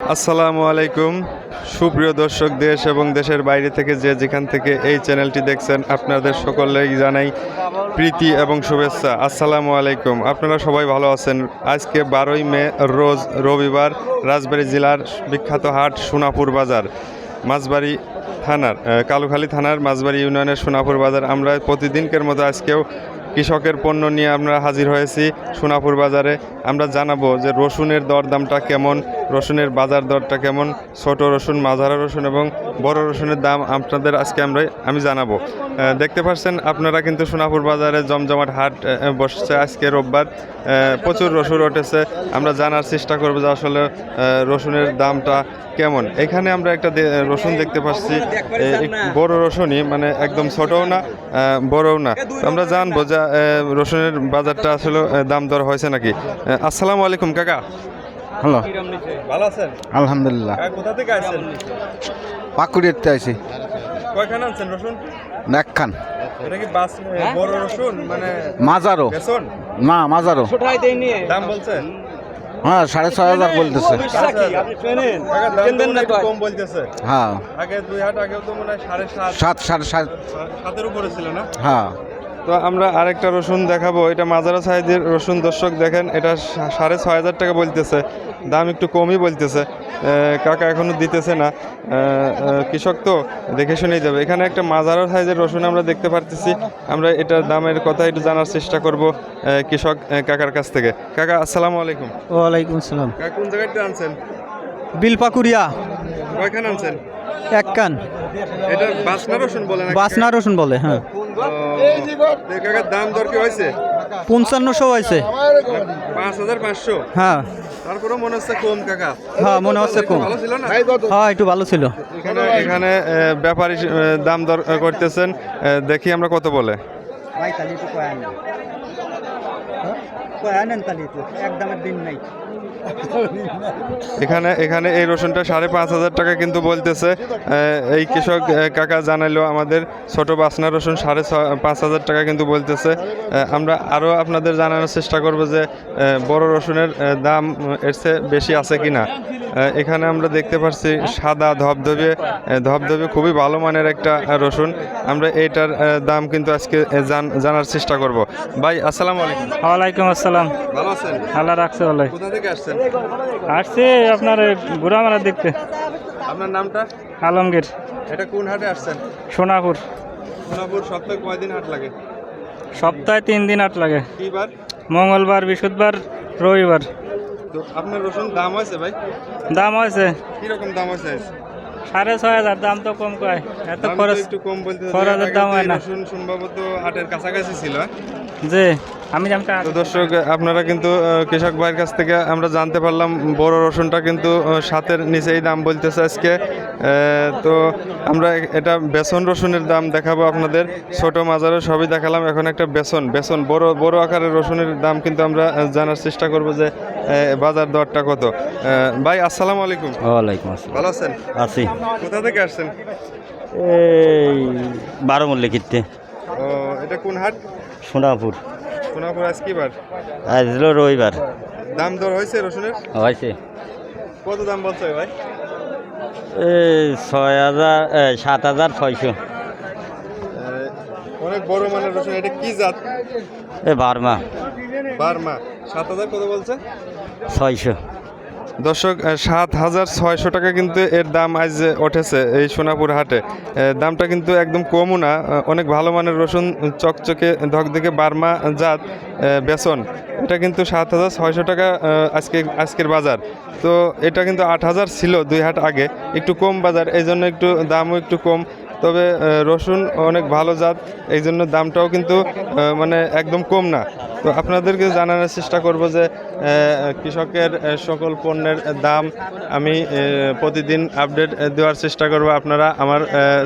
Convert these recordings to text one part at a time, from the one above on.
আসসালামু আলাইকুম সুপ্রিয় দর্শক, দেশ এবং দেশের বাইরে থেকে যেখান থেকে এই চ্যানেলটি দেখছেন আপনাদের সকলেই জানাই প্রীতি এবং শুভেচ্ছা। আসসালামু আলাইকুম। আপনারা সবাই ভালো আছেন। আজকে 12ই মে রোজ রবিবার, রাজবাড়ী জেলার বিখ্যাত হাট সোনাপুর বাজার, মাছবাড়ি থানার কালুখালী থানার মাছবাড়ি ইউনিয়নের সোনাপুর বাজার। আমরা প্রতিদিনকের মতো আজকেও কৃষকের পণ্য নিয়ে আমরা হাজির হয়েছি সোনাপুর বাজারে। আমরা জানাবো যে রসুনের দরদামটা কেমন, রসুনের বাজার দরটা কেমন, ছোট রসুন, মাঝারা রসুন এবং বড় রসুনের দাম আপনাদের আজকে আমি জানাবো। দেখতে পাচ্ছেন আপনারা কিন্তু সোনাপুর বাজারে জমজমাট হাট বসছে আজকে রোববার। প্রচুর রসুন উঠেছে। আমরা জানার চেষ্টা করবো যে আসলে রসুনের দামটা কেমন। এখানে আমরা একটা রসুন দেখতে পাচ্ছি, বড় রসুনই, মানে একদম ছোটও না বড়ও না। আমরা জানবো যে রসুনের বাজারটা আসলে দাম দর হয়েছে নাকি। আসসালামু আলাইকুম কাকা। হ্যালো, ভালো আছেন? আলহামদুলিল্লাহ। কোথা থেকে আসছেন? পাকুড়িতে আছি। কয়খান আনছেন রসুন? একখান। এটা কি বড় রসুন, মানে মাজারো বেসন? না, মাজারো দাম বলছে? হ্যাঁ, 6,500 বলতেছে। কম বলতেছে। হ্যাঁ, আগে 2 হাট আগেও তো মনে হয় 7.5 7.5 উপরে ছিল না? হ্যাঁ। তো আমরা আরেকটা রসুন দেখাবো। এটা মাজারা সাইজের রসুন। দর্শক দেখেন, এটা 6,500 টাকা বলতেছে। দাম একটু কমই বলতেছে। কাকা এখনো দিতেছে না। কৃষক তো দেখে শুনেই যাবে। এখানে একটা মাজারা সাইজের রসুন আমরা দেখতে পারতেছি। আমরা এটার দামের কথা একটু জানার চেষ্টা করব কৃষক কাকার কাছ থেকে। কাকা আসসালামু আলাইকুম। ওয়ালাইকুম সালাম। কাকা কোন জায়গাতে আনছেন? বিলপাকুড়িয়া। কয়খান আনছেন? একখান। এটা বাসনা রসুন বলে না? বাসনা রসুন বলে। হ্যাঁ। কাকার দাম দর কি হয়েছে? 5500 হয়েছে। 5,500। হ্যাঁ তারপরে মনে হচ্ছে কম কাকা। হ্যাঁ, মনে হচ্ছে কম। ভালো ছিল না? হ্যাঁ, একটু ভালো ছিল। এখানে ব্যাপারী দাম দর করতেছেন। দেখি আমরা কত বলে। এখানে এই রসুনটা 5,500 টাকা কিন্তু বলতেছে। এই কৃষক কাকা জানাইলো আমাদের ছোট বাসনা রসুন 5,500 টাকা কিন্তু বলতেছে। আমরা আরও আপনাদের জানানোর চেষ্টা করব যে বড় রসুনের দাম এর চেয়ে বেশি আছে কিনা। এখানে আমরা দেখতে পাচ্ছি সাদা ধবধবে খুবই ভালো মানের একটা রসুন। আমরা এইটার দাম কিন্তু আজকে জানার চেষ্টা করব। ভাই আসসালামু আলাইকুম। ওয়ালাইকুম আসসালাম। ভালো আছেন? আল্লাহ রাখছে ভালো। কোথা থেকে আসছেন? আসছে আপনার ঘোরামারা দেখতে। আপনার নামটা? আলমগীর। এটা কোন হাটে আসছেন? সোনাপুর। সোনাপুর সপ্তাহে কয়দিন হাট লাগে? সপ্তাহে 3 দিন হাট লাগে। কি বার? মঙ্গলবার, বৃহস্পতিবার, রবিবার। তো আপনার রসুন দাম হয়েছে ভাই? দাম হয়েছে কিরকম দাম হয়েছে? 6,500। দাম তো কম কয়, এত দাম তো খরচ। একটু কম বলতে। খরচের দাম হয় না। রসুন সম্ভবত হাটের কাছাকাছি ছিল। যে আমি জানতে। তো দর্শক আপনারা কিন্তু কৃষক ভাইয়ের কাছ থেকে আমরা জানতে পারলাম বড় রসুনটা কিন্তু 7-এর নিচেই দাম বলতেছে আজকে। তো আমরা এটা বেসন রসুনের দাম দেখাবো আপনাদের। ছোট মাজারও সবই দেখালাম, এখন একটা বেসন বড় আকারের রসুনের দাম কিন্তু আমরা জানার চেষ্টা করব যে বাজার দরটা কত। ভাই আসসালামু আলাইকুম। ওয়ালাইকুম আসসালাম। ভালো আছেন? আছি। কোথা থেকে আসছেন? এই 12 মল্লিকিতে। ও, এটা কোন হাট? সোনাপুর। সোনাপুর। আজ কি বার? আজ হলো রবিবার। দাম দর হয়েছে রসুনের? হয়েছে। কত দাম বলছে ভাই? এই 7,600। অনেক বড় মানের রসুন। এটা কি জাত? এ বার্মা। 7,000 কত বলছে? 600। দর্শক 7,600 টাকা কিন্তু এর দাম আজ উঠেছে এই সোনাপুর হাটে। দামটা কিন্তু একদম কমও না। অনেক ভালো মানের রসুন, চকচকে ধকধকে বার্মা জাত বেসন। এটা কিন্তু 7,600 টাকা আজকের বাজার। তো এটা কিন্তু 8,000 ছিল 2 হাট আগে। একটু কম বাজার, এই জন্য একটু দামও একটু কম। তবে রসুন অনেক ভালো জাত, এই জন্য দামটাও কিন্তু মানে একদম কম না। তো আপনাদেরকে জানানোর চেষ্টা করব যে কৃষকের সকল পণ্যের দাম আমি প্রতিদিন আপডেট দেওয়ার চেষ্টা করব। আপনারা আমার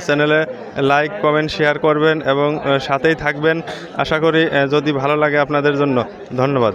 চ্যানেলে লাইক, কমেন্ট, শেয়ার করবেন এবং সাথেই থাকবেন। আশা করি যদি ভালো লাগে আপনাদের জন্য। ধন্যবাদ।